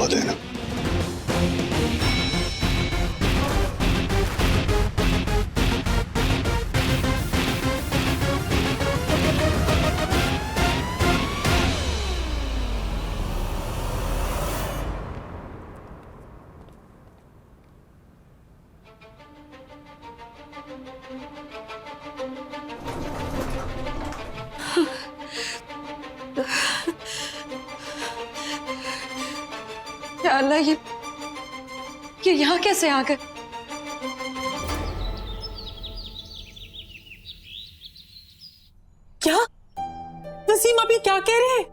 दबा देना। या अल्लाह, ये यहाँ कैसे आ गए? क्या वसीम, आप ये क्या कह रहे हैं?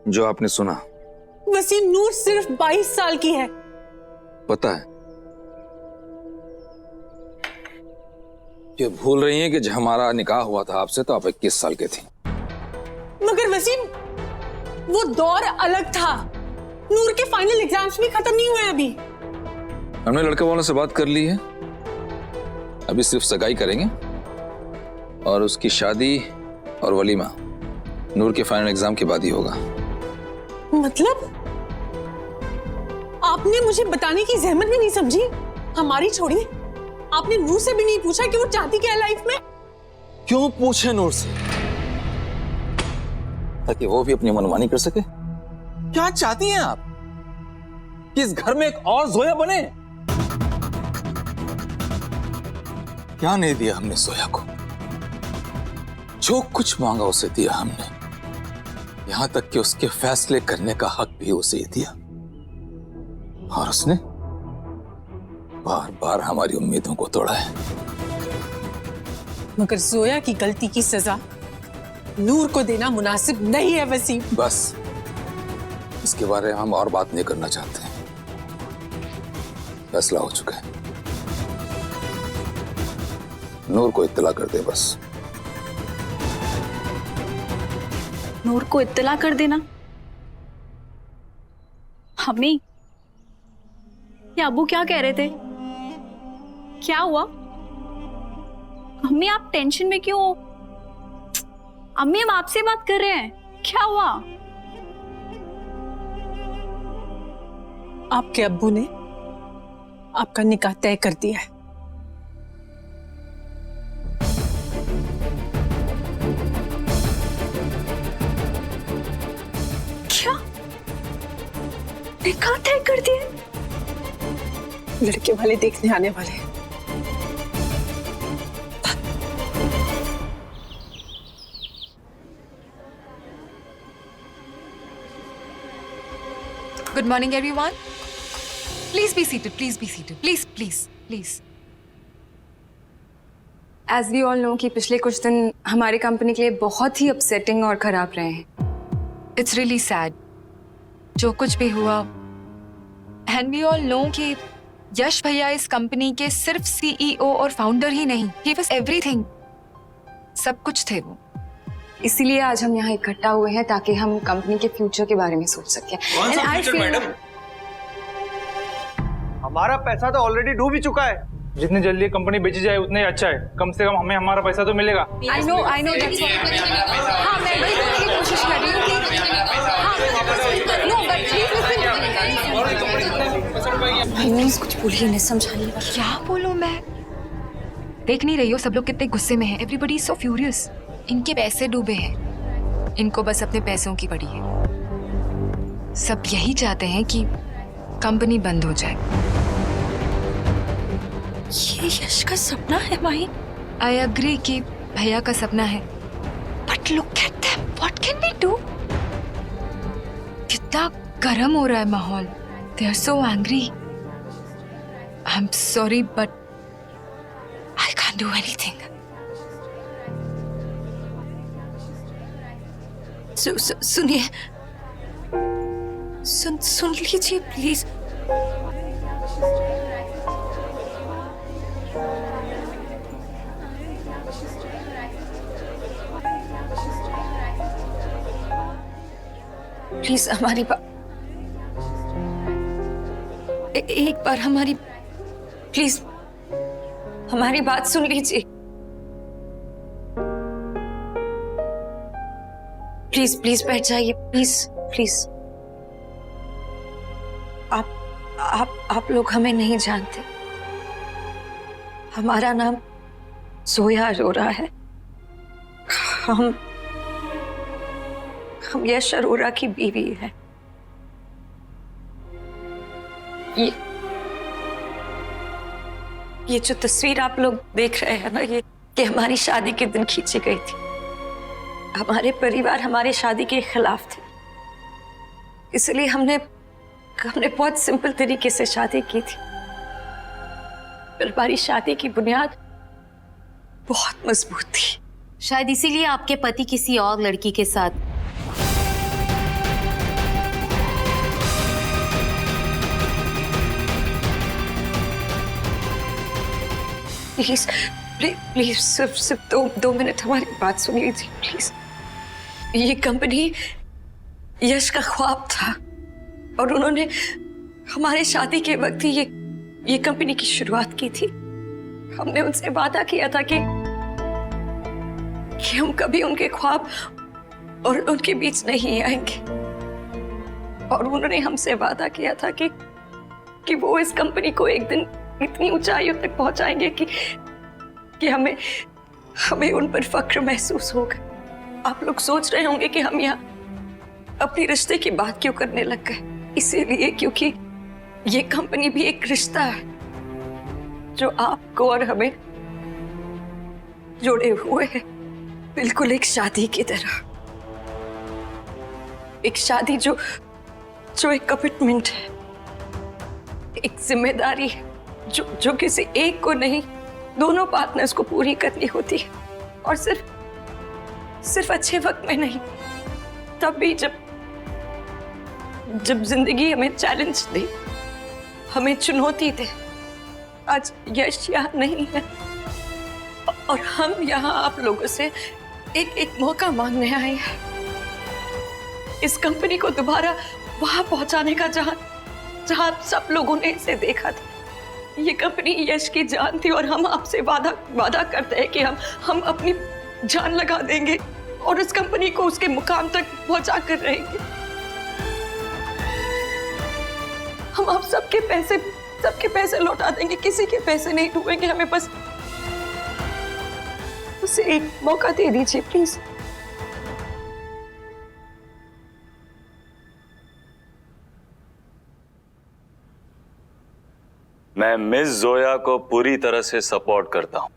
जो आपने सुना। वसीम, नूर सिर्फ 22 साल की है। पता है, ये भूल रही हैं कि जब हमारा निकाह हुआ था आपसे तो आप 21 साल के थी। मगर वसीम, वो दौर अलग था। नूर के फाइनल एग्जाम्स भी खत्म नहीं हुए अभी। हमने लड़के वालों से बात कर ली है, अभी सिर्फ सगाई करेंगे और उसकी शादी और वलीमा नूर के फाइनल एग्जाम के बाद ही होगा। मतलब आपने मुझे बताने की जहमत भी नहीं समझी? हमारी छोड़िए, आपने नूर से भी नहीं पूछा कि वो चाहती क्या है लाइफ में? क्यों पूछे नूर से? ताकि वो भी अपनी मनमानी कर सके। क्या चाहती हैं आप कि इस घर में एक और जोया बने? क्या नहीं दिया हमने जोया को? जो कुछ मांगा उसे दिया हमने, यहां तक कि उसके फैसले करने का हक भी उसे ही दिया, और उसने बार बार हमारी उम्मीदों को तोड़ा है। मगर जोया की गलती की सजा नूर को देना मुनासिब नहीं है वसीम। बस इसके बारे में हम और बात नहीं करना चाहते हैं, फैसला हो चुका है। नूर को इत्तला कर दे बस। नूर को इत्तला कर देना? अम्मी, ये अब्बू क्या कह रहे थे? क्या हुआ? अम्मी आप टेंशन में क्यों हो? अम्मी हम आपसे बात कर रहे हैं, क्या हुआ? आपके अब्बू ने आपका निकाह तय कर दिया है। क्या? निकाह तय कर दिया? लड़के वाले देखने आने वाले हैं। Good morning, everyone. Please be seated. Please be seated. Please, please, please. As we all know कि पिछले कुछ दिन हमारी कंपनी के लिए बहुत ही अपसेटिंग और खराब रहे हैं। It's really sad. जो कुछ भी हुआ, and we all know कि यश भैया इस कंपनी के सिर्फ CEO और फाउंडर ही नहीं, he was everything. सब कुछ थे वो। इसीलिए आज हम यहाँ इकट्ठा हुए हैं ताकि हम कंपनी के फ्यूचर के बारे में सोच सकें। And I feel हमारा पैसा तो ऑलरेडी डूब ही चुका है। जितनी जल्दी कंपनी बेची जाए उतना ही अच्छा है। कम से कम हमें हमारा पैसा तो मिलेगा। I know that's हाँ, मैं वही करने की कोशिश कर रही हूँ कि no, but please कुछ बोलिए, नहीं समझाइए। क्या बोलूं मैं? देख नहीं रही हो सब लोग कितने गुस्से में हैं? Everybody is so furious. इनके पैसे डूबे हैं, इनको बस अपने पैसों की पड़ी है। सब यही चाहते हैं कि कंपनी बंद हो जाए। ये यश का सपना है भाई। आई एग्री कि भैया का सपना है, but look at them, what can we do? कितना गर्म हो रहा है माहौल। They are so angry. I am sorry but I can't do anything. सुनिए, सुन लीजिए प्लीज। प्लीज हमारी बात एक बार हमारी प्लीज हमारी बात सुन लीजिए। प्लीज प्लीज बैठ जाइए, प्लीज प्लीज। आप लोग हमें नहीं जानते। हमारा नाम जोया अरोरा है। हम यश अरोरा की बीवी है। ये जो तस्वीर आप लोग देख रहे हैं ना, ये हमारी शादी के दिन खींची गई थी। हमारे परिवार हमारी शादी के खिलाफ थे, इसलिए हमने बहुत सिंपल तरीके से शादी की थी। पर हमारी शादी की बुनियाद बहुत मजबूत थी। शायद इसीलिए आपके पति किसी और लड़की के साथ। प्लीज प्लीज सिर्फ दो मिनट हमारी बात सुन लीजिए प्लीज। ये कंपनी यश का ख्वाब था और उन्होंने हमारे शादी के वक्त ही ये कंपनी की शुरुआत की थी। हमने उनसे वादा किया था कि हम कभी उनके ख्वाब और उनके बीच नहीं आएंगे, और उन्होंने हमसे वादा किया था कि वो इस कंपनी को एक दिन इतनी ऊंचाइयों तक पहुंचाएंगे कि हमें उन पर फख्र महसूस होगा। आप लोग सोच रहे होंगे कि हम यहाँ अपने रिश्ते की बात क्यों करने लग गए। इसीलिए क्योंकि ये कंपनी भी एक रिश्ता है जो आपको और हमें जोड़े हुए है, बिल्कुल एक शादी की तरह। एक शादी जो एक कमिटमेंट है, एक जिम्मेदारी है जो किसी एक को नहीं, दोनों पार्टनर्स को पूरी करनी होती है। और सिर्फ अच्छे वक्त में नहीं, तब भी जब जिंदगी हमें चैलेंज दे, हमें चुनौती दे। आज यश यहाँ नहीं है और हम यहाँ आप लोगों से एक मौका मांगने आए हैं, इस कंपनी को दोबारा वहां पहुंचाने का जहां सब लोगों ने इसे देखा था। ये कंपनी यश की जान थी और हम आपसे वादा करते हैं कि हम अपनी जान लगा देंगे और इस कंपनी को उसके मुकाम तक पहुंचा कर रहेंगे। हम आप सबके पैसे लौटा देंगे, किसी के पैसे नहीं डूबेंगे। हमें बस उसे एक मौका दे दीजिए प्लीज। मैं मिस जोया को पूरी तरह से सपोर्ट करता हूं।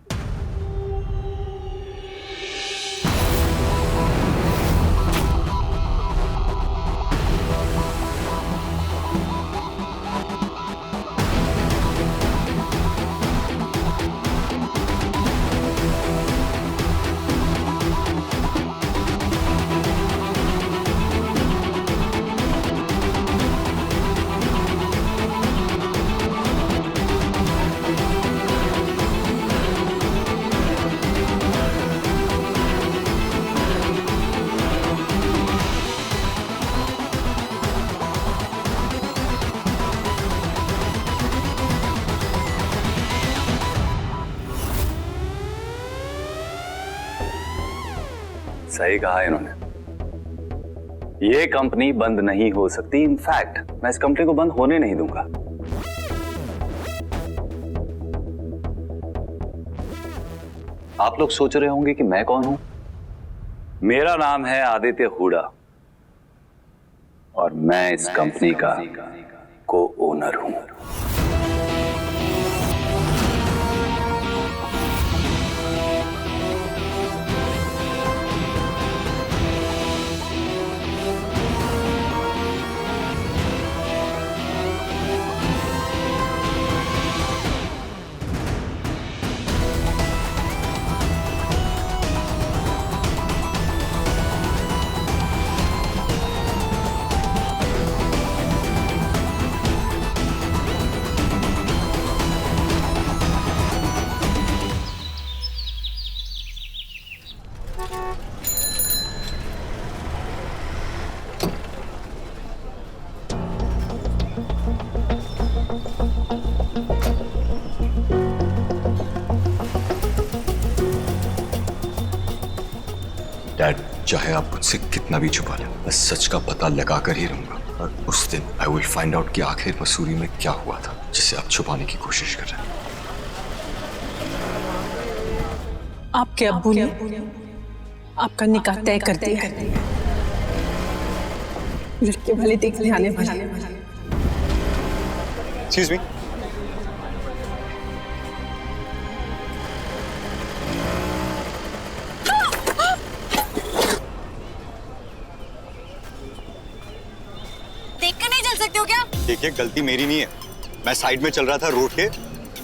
सही कहा इन्होंने, ये कंपनी बंद नहीं हो सकती। इनफैक्ट मैं इस कंपनी को बंद होने नहीं दूंगा। आप लोग सोच रहे होंगे कि मैं कौन हूं। मेरा नाम है आदित्य हुडा और मैं इस कंपनी का को ओनर हूं। डैड, चाहे आप मुझसे कितना भी छुपा लें, मैं सच का पता लगा कर ही रहूंगा। और उस दिन आई विल फाइंड आउट कि आखिर मसूरी में क्या हुआ था जिसे आप छुपाने की कोशिश कर रहे हैं। आपके अब्बू ने आपका निकाह तय कर दिया है। लड़के वाले देखने आने वाले। एक्सक्यूज मी, देखकर नहीं चल सकते हो क्या? देखिए गलती मेरी नहीं है, मैं साइड में चल रहा था रोड के,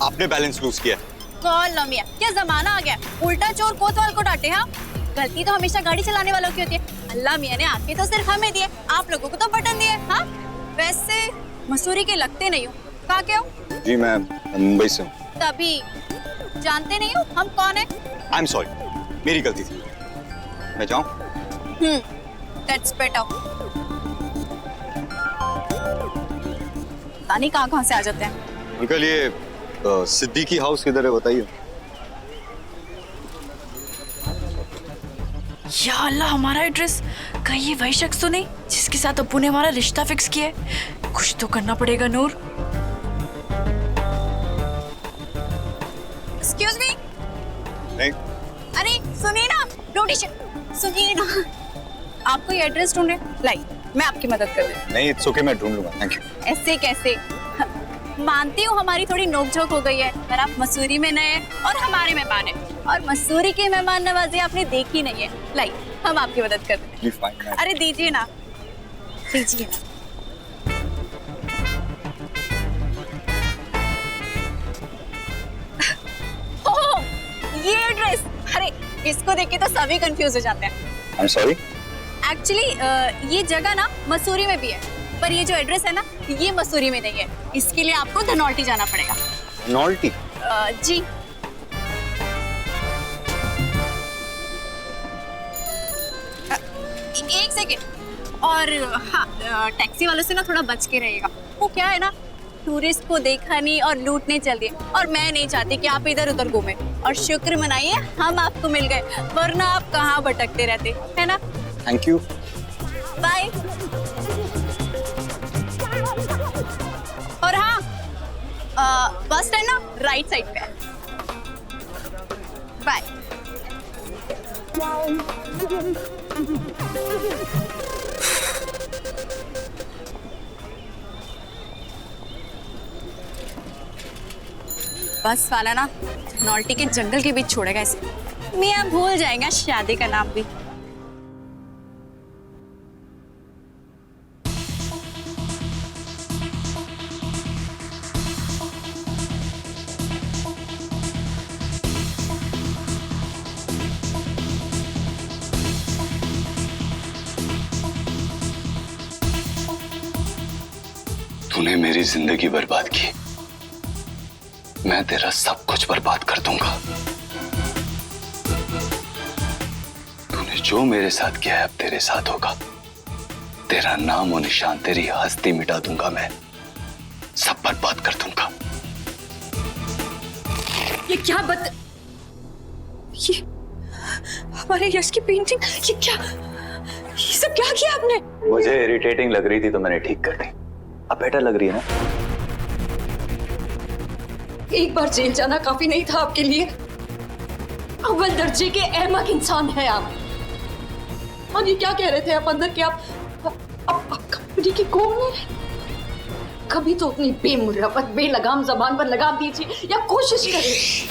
आपने बैलेंस लूज किया। कौन लमिया, क्या जमाना आ गया, उल्टा चोर कोतवाल को डांटे। हाँ, गलती तो हमेशा गाड़ी चलाने वालों की होती है। अल्लाह मियां ने आके तो सिर्फ हमें दिए, आप लोगों को तो बटन दिए। हाँ, वैसे मसूरी के लगते नहीं हो, कहाँ के हो? जी मैं मुंबई से हूँ। तभी जानते नहीं हो हम कौन है? आई एम सॉरी, मेरी गलती थी, मैं जाऊँ? Let's better. तानी कहाँ से आ जाते हैं। अंकल ये सिद्दीकी हाउस किधर है बताइए। या अल्लाह, हमारा एड्रेस कहीं ये वही शख्स तो नहीं जिसके साथ अब्बू ने हमारा रिश्ता फिक्स किया है? कुछ तो करना पड़ेगा नूर। Excuse me. नहीं। अरे सुनिए ना, सुनिए ना, आपको ये एड्रेस ढूंढे, लाई मैं आपकी मदद कर दूं। नहीं इट्स ओके, मैं ढूंढ लूंगा, थैंक यू। ऐसे कैसे? मानती हूँ हमारी थोड़ी नोकझोंक हो गई है, पर आप मसूरी में नए और हमारे मेहमान हैं, और मसूरी की मेहमान नवाजी आपने देखी नहीं है। लाई हम आपकी मदद कर दें। अरे दीजिए ना, दीजिए ना। ओह, ये एड्रेस, अरे इसको देख के तो सभी कंफ्यूज हो जाते हैं। आई एम सॉरी। एक्चुअली ये जगह ना मसूरी में भी है, पर ये जो एड्रेस है ना, ये मसूरी में नहीं है। इसके लिए आपको धनौल्टी जाना पड़ेगा। धनौल्टी? जी। एक सेकेंड। और हाँ, टैक्सी वालों से ना थोड़ा बच के रहिएगा। वो क्या है ना, टूरिस्ट को देखा नहीं और लूटने चल दिए, और मैं नहीं चाहती कि आप इधर उधर घूमे। और शुक्र मनाइए हम आपको मिल गए, वरना आप कहाँ भटकते रहते, है ना। Thank you, bye. और हाँ, बस स्टैंड ना राइट साइड पे है। बाय। बस वाला ना नॉल्टी के जंगल के बीच छोड़ेगा इसे। मियां भूल जाएगा शादी का नाम भी। तूने मेरी जिंदगी बर्बाद की, मैं तेरा सब कुछ बर्बाद कर दूंगा। तूने जो मेरे साथ किया है अब तेरे साथ होगा। तेरा नाम और निशान, तेरी हस्ती मिटा दूंगा मैं, सब बर्बाद कर दूंगा। ये क्या ये हमारे यश की पेंटिंग, ये सब क्या किया आपने? मुझे इरिटेटिंग लग रही थी तो मैंने ठीक कर दी। अब बेटर लग रही है ना? एक बार जेल जाना काफी नहीं था आपके लिए? अव्वल दर्जे के अहमक इंसान है आप। और ये क्या कह रहे थे आप अंदर कि आप कंपनी की कौन है? कभी तो अपनी बेमुरवत बेलगाम जबान पर लगाम दीजिए या कोशिश करिए।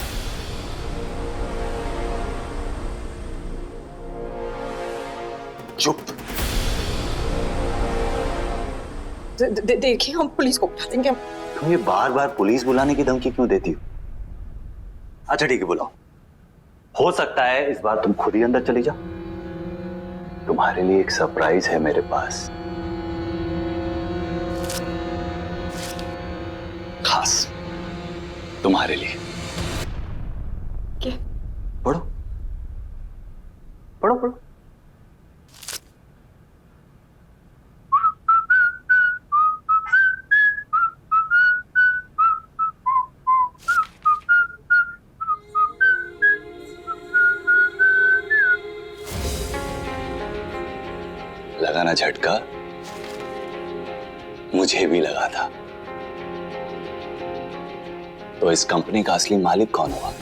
चुप। देखिए हम पुलिस को बुला देंगे। तुम ये बार बार पुलिस बुलाने की धमकी क्यों देती हो? अच्छा ठीक है, बुलाओ। हो सकता है इस बार तुम खुद ही अंदर चली जाओ। तुम्हारे लिए एक सरप्राइज है मेरे पास, खास तुम्हारे लिए। क्या? पढ़ो पढ़ो पढ़ो। लगाना झटका। मुझे भी लगा था। तो इस कंपनी का असली मालिक कौन हुआ?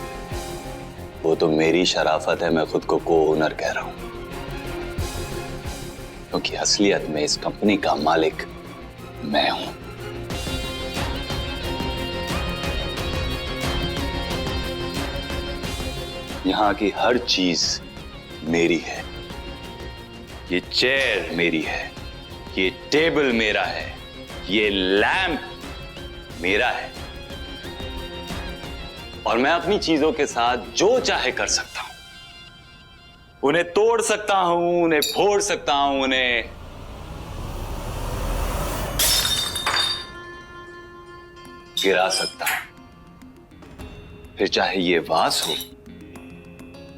वो तो मेरी शराफत है, मैं खुद को को-ओनर कह रहा हूं, क्योंकि असलियत में इस कंपनी का मालिक मैं हूं। यहां की हर चीज मेरी है। ये चेयर मेरी है, ये टेबल मेरा है, ये लैंप मेरा है, और मैं अपनी चीजों के साथ जो चाहे कर सकता हूं। उन्हें तोड़ सकता हूं, उन्हें फोड़ सकता हूं, उन्हें गिरा सकता हूं। फिर चाहे ये वास हो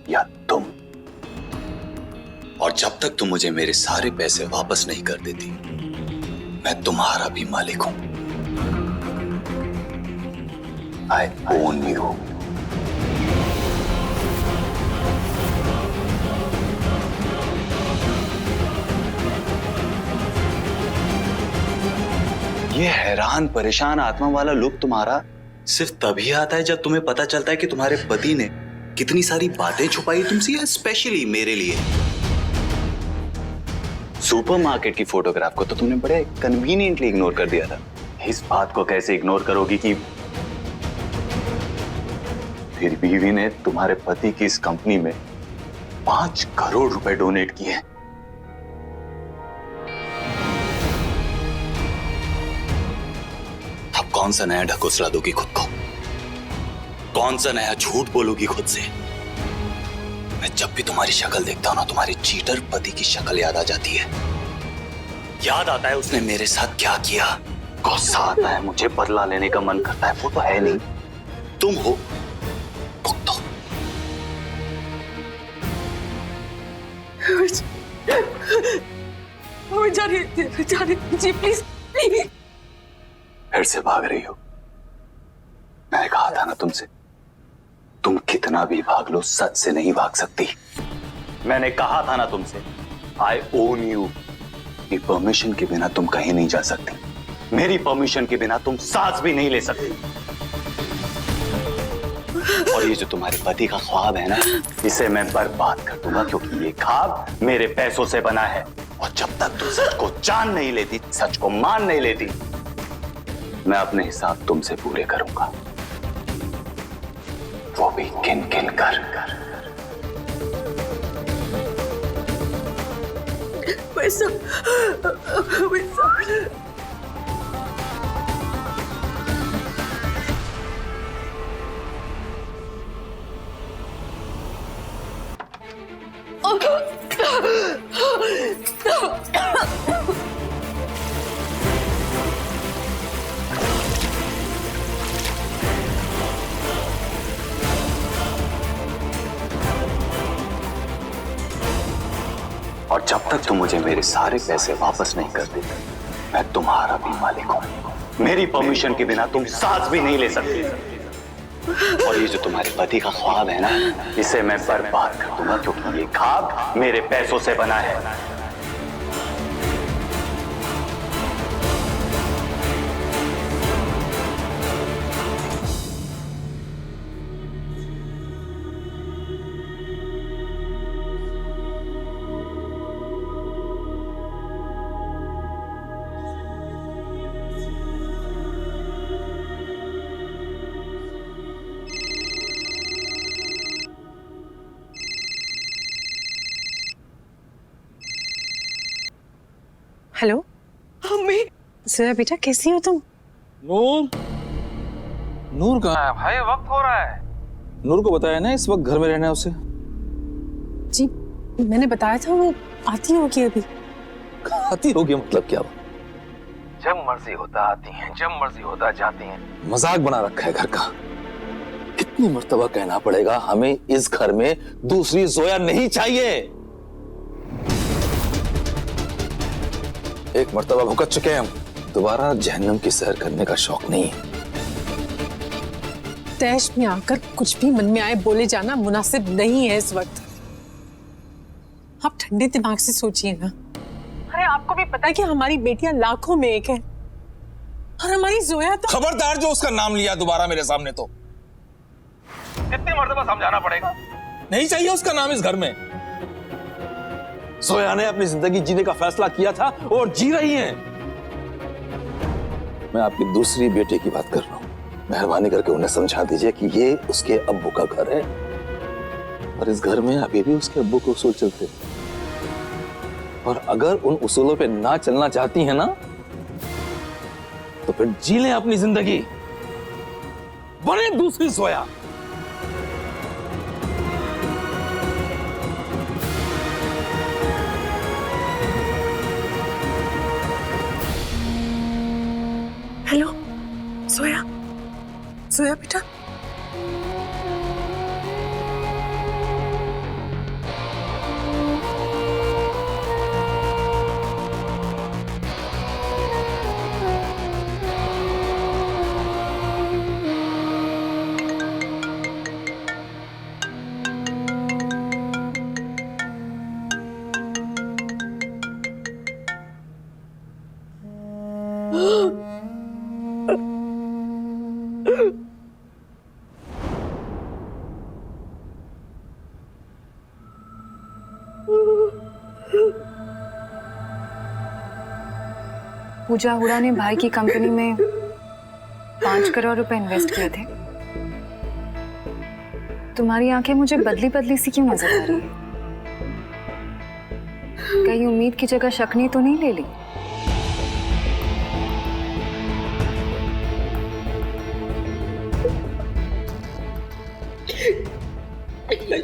या तुम। और जब तक तुम मुझे मेरे सारे पैसे वापस नहीं कर देती, मैं तुम्हारा भी मालिक हूं। I own you. ये हैरान परेशान आत्मा वाला लुक तुम्हारा सिर्फ तभी आता है जब तुम्हें पता चलता है कि तुम्हारे पति ने कितनी सारी बातें छुपाई तुमसे, या स्पेशली मेरे लिए। सुपरमार्केट की फोटोग्राफ को तो तुमने बड़े कन्वीनियंटली इग्नोर कर दिया था। इस बात को कैसे इग्नोर करोगी कि फिर बीवी ने तुम्हारे पति की इस कंपनी में 5 करोड़ रुपए डोनेट किए हैं। अब कौन सा नया ढकोसला दोगी खुद को? कौन सा नया झूठ बोलोगी खुद से? मैं जब भी तुम्हारी शक्ल देखता हूं ना, तुम्हारे चीटर पति की शक्ल याद आ जाती है। याद आता है उसने मेरे साथ क्या किया। गुस्सा आता है, मुझे बदला लेने का मन करता है। वो तो है नहीं, तुम हो। जा रही जी, प्लीज प्लीज। फिर से भाग रही हो। मैंने कहा था ना तुमसे, तुम कितना भी भाग लो सच से नहीं भाग सकती। मैंने कहा था ना तुमसे, आई ओन यू। मेरी परमिशन के बिना तुम कहीं नहीं जा सकती। मेरी परमिशन के बिना तुम सांस भी नहीं ले सकती। और ये जो तुम्हारे पति का ख्वाब है ना, इसे मैं बर्बाद कर दूंगा, क्योंकि ये ख्वाब मेरे पैसों से बना है। और जब तक तुम सच को जान नहीं लेती, सच को मान नहीं लेती, मैं अपने हिसाब तुमसे पूरे करूंगा, वो भी किन किन कर। पैसा और जब तक तुम मुझे मेरे सारे पैसे वापस नहीं कर देते, मैं तुम्हारा भी मालिक हूं। मेरी परमिशन के बिना तुम सांस भी नहीं ले सकती। और ये जो तुम्हारे पति का ख्वाब है ना, इसे मैं बर्बाद कर दूंगा, क्योंकि ये ख्वाब मेरे पैसों से बना है। Hello mummy. जरा बेटा कैसी हो तुम? नूर, नूर कहाँ है भाई? वक्त हो रहा है। नूर को बताया ना इस वक्त घर में रहना है उसे? जी मैंने बताया था, वो आती होगी अभी। आती होगी मतलब क्या? जब मर्जी होता आती हैं, जब मर्जी होता जाती हैं। मजाक बना रखा है घर का। कितनी मर्तबा कहना पड़ेगा, हमें इस घर में दूसरी जोया नहीं चाहिए। एक मर्तबा भुगत चुके हैं हम, दोबारा जहन्नम की सैर करने का शौक नहीं है। तैश में आकर कुछ भी मन में आए बोले जाना मुनासिब नहीं है इस वक्त। आप ठंडे दिमाग से सोचिए ना। अरे आपको भी पता है कि हमारी बेटियां लाखों में एक है। और हमारी जोया तो खबरदार जो उसका नाम लिया दोबारा मेरे सामने तो कितनी मर्तबा समझाना पड़ेगा? नहीं चाहिए उसका नाम इस घर में। सोया ने अपनी जिंदगी जीने का फैसला किया था और जी रही हैं। मैं आपकी दूसरी बेटे की बात कर रहा हूं। मेहरबानी करके उन्हें समझा दीजिए कि ये उसके अब्बू का घर है और इस घर में अभी भी उसके अब्बू के उसूल चलते हैं। और अगर उन उसूलों पे ना चलना चाहती हैं ना तो फिर जी लें अपनी जिंदगी, बने दूसरी सोया। हेलो सोया, सोया बेटा। पूजा हुडा ने भाई की कंपनी में 5 करोड़ रुपए इन्वेस्ट किए थे। तुम्हारी आंखें मुझे बदली बदली सी क्यों नजर आ रही है? कहीं उम्मीद की जगह शक ने तो नहीं ले ली?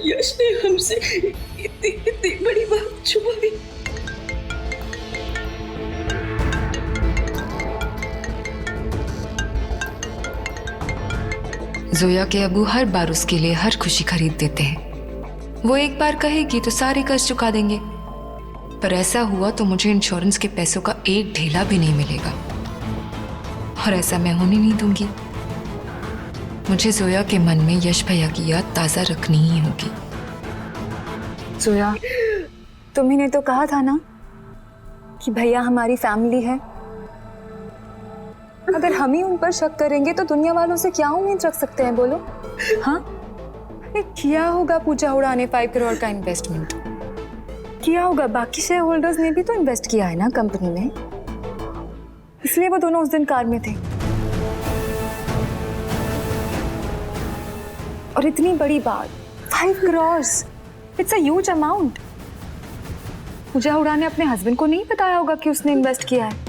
यश ने हमसे इतनी बड़ी बात छुपाई। जोया के अबू हर बार उसके लिए हर खुशी खरीद देते हैं। वो एक बार कहेगी तो सारे कर्ज चुका देंगे, पर ऐसा हुआ तो मुझे इंश्योरेंस के पैसों का एक ढेला भी नहीं मिलेगा और ऐसा मैं होने नहीं दूंगी। मुझे जोया के मन में यश भैया की याद ताजा रखनी ही होगी। जोया, तुम्ही ने तो कहा था ना कि भैया हमारी फैमिली है। अगर हम ही उन पर शक करेंगे तो दुनिया वालों से क्या उम्मीद रख सकते हैं, बोलो? हाँ, किया होगा पूजा हुडा ने 5 करोड़ का इन्वेस्टमेंट किया होगा। बाकी शेयर होल्डर्स ने भी तो इन्वेस्ट किया है ना कंपनी में, इसलिए वो दोनों उस दिन कार में थे। और इतनी बड़ी बात, 5 crore, it's a huge amount. Pooja Hooda ने अपने हस्बैंड को नहीं बताया होगा कि उसने इन्वेस्ट किया है।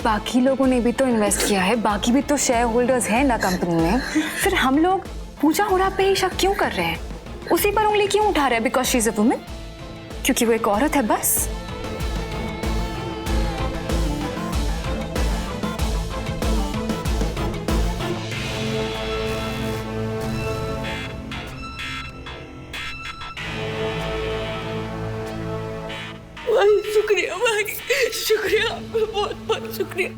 बाकी लोगों ने भी तो इन्वेस्ट किया है, बाकी भी तो शेयर होल्डर्स हैं ना कंपनी में। फिर हम लोग पूजा हुडा पे ही शक क्यों कर रहे हैं? उसी पर उंगली क्यों उठा रहे हैं? Because she is a woman, क्योंकि वो एक औरत है, बस। शुक्रिया भाई, शुक्रिया, आपका बहुत बहुत शुक्रिया।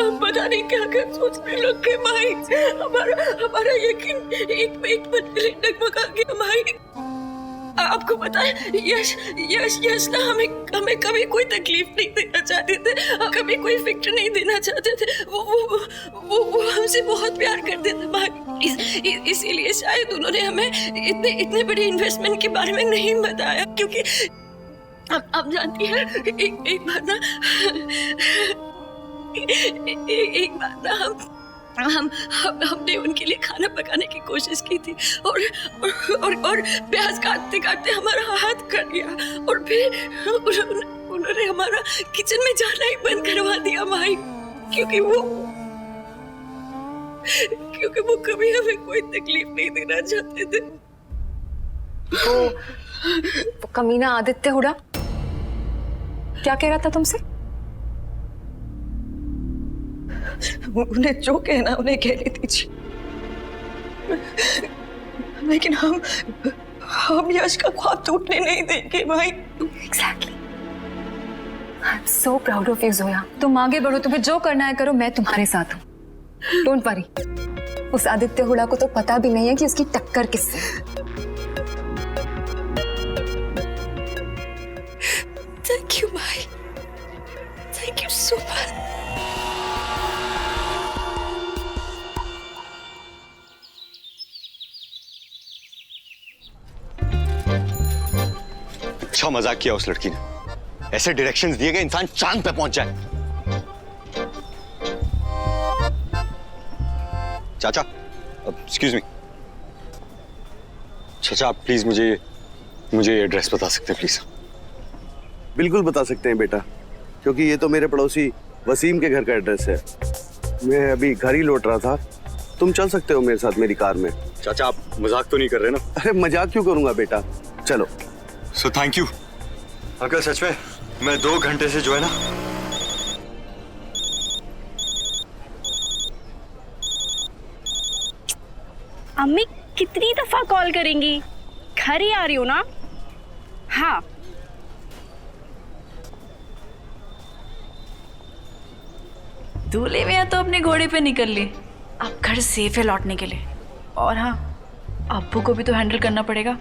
हम पता नहीं क्या क्या सोचने लग गए भाई। हमारा यकीन एक मिनट के लिए डगमगा गया भाई। आपको पता है यश ना हमें कभी कोई तकलीफ नहीं देना चाहते थे, कभी कोई फिक्र नहीं देना चाहते थे। वो हमसे बहुत प्यार करते थे भाई। इसीलिए शायद उन्होंने हमें इतने बड़ी इन्वेस्टमेंट के बारे में नहीं बताया, क्योंकि आप जानती हैं एक बार ना हमने उनके लिए खाना पकाने की कोशिश की थी और प्याज काटते काटते हमारा हाथ कट गया और फिर उन्होंने हमारा किचन में जाना ही बंद करवा दिया भाई, क्योंकि वो कभी हमें कोई तकलीफ नहीं देना चाहते थे। वो कमीना आदित्य हुडा क्या कह रहा था तुमसे? उन्हें जो कहना उन्हें कहने दीजिए, लेकिन हम यश का ख्वाब टूटने नहीं देंगे भाई। Exactly. I'm so proud of you, Zoya. तुम आगे बढ़ो, तुम्हें जो करना है करो, मैं तुम्हारे साथ हूँ। Don't worry। उस आदित्य हुडा को तो पता भी नहीं है कि उसकी टक्कर किससे है। थैंक यू भाई, थैंक अच्छा मजाक किया उस लड़की ने। ऐसे डायरेक्शंस दिए गए इंसान चांद पे पहुंच जाए। चाचा, एक्सक्यूज मी। चाचा आप प्लीज मुझे एड्रेस बता सकते हैं प्लीज? बिल्कुल बता सकते हैं बेटा, क्योंकि ये तो मेरे पड़ोसी वसीम के घर का एड्रेस है। मैं अभी घर ही लौट रहा था, तुम चल सकते हो मेरे साथ मेरी कार में। चाचा आप मजाक तो नहीं कर रहे ना? अरे मजाक क्यों करूंगा बेटा, चलो। सो थैंक यू अंकल, सच में मैं 2 घंटे से जो है ना। अम्मी कितनी दफा कॉल करेंगी? घर ही आ रही हूँ ना। हाँ दूल्हे में तो अपने घोड़े पे निकल ली, अब घर सेफ है लौटने के लिए। और हाँ, अब्बू को भी तो हैंडल करना पड़ेगा।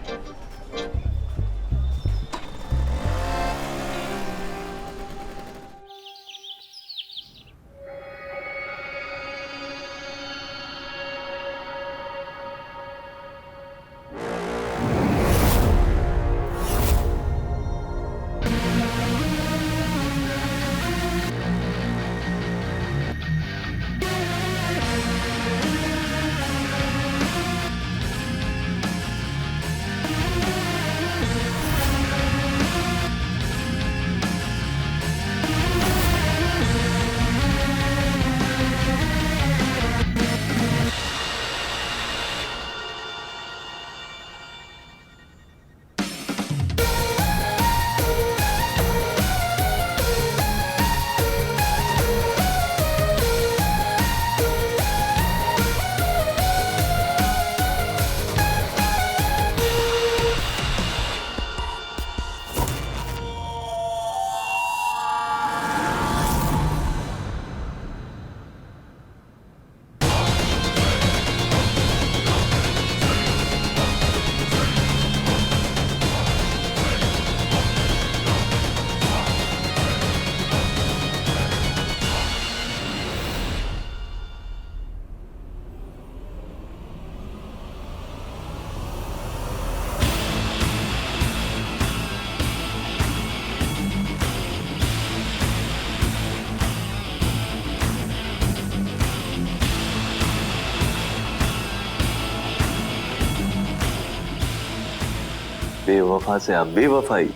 बेवफा से अब बेवफाई।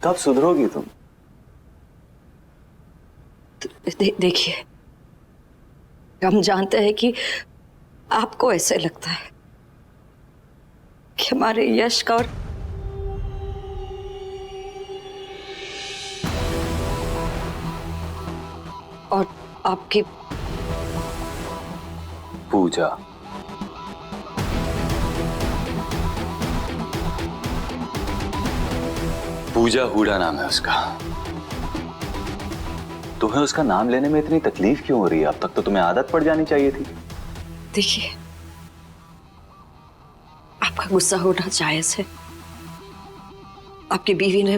कब सुधरोगी तुम? देखिए, हम जानते हैं कि आपको ऐसे लगता है कि हमारे यश का और आपकी पूजा, पूजा हुडा नाम है उसका। तुम्हें उसका नाम लेने में इतनी तकलीफ क्यों हो रही है? अब तक तो तुम्हें आदत पड़ जानी चाहिए थी। देखिए, आपका गुस्सा होना जायज है। आपकी बीवी ने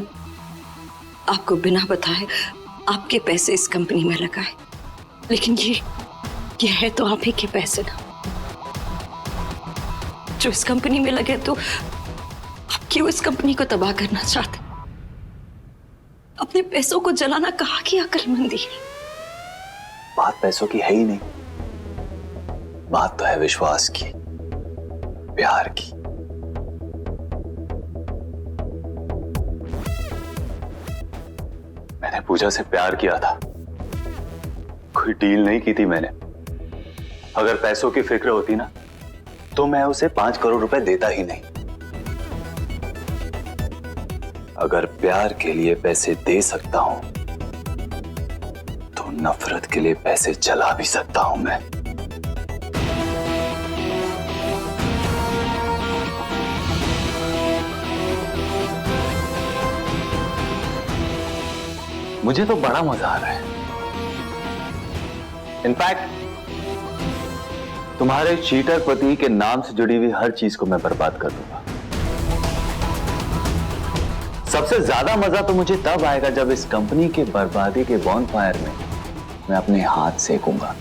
आपको बिना बताए आपके पैसे इस कंपनी में लगाए, लेकिन ये है तो आप ही के पैसे ना, जो इस कंपनी में लगे। तो आप क्यों इस कंपनी को तबाह करना चाहते? अपने पैसों को जलाना कहाँ की अक्लमंदी है? बात पैसों की है ही नहीं, बात तो है विश्वास की, प्यार की। मैंने पूजा से प्यार किया था, कोई डील नहीं की थी मैंने। अगर पैसों की फिक्र होती ना तो मैं उसे 5 करोड़ रुपए देता ही नहीं। अगर प्यार के लिए पैसे दे सकता हूं तो नफरत के लिए पैसे जला भी सकता हूं मैं। मुझे तो बड़ा मजा आ रहा है। इनफैक्ट तुम्हारे चीटर पति के नाम से जुड़ी हुई हर चीज को मैं बर्बाद कर दूंगा। सबसे ज्यादा मजा तो मुझे तब आएगा जब इस कंपनी के बर्बादी के बॉनफायर में मैं अपने हाथ सेकूंगा।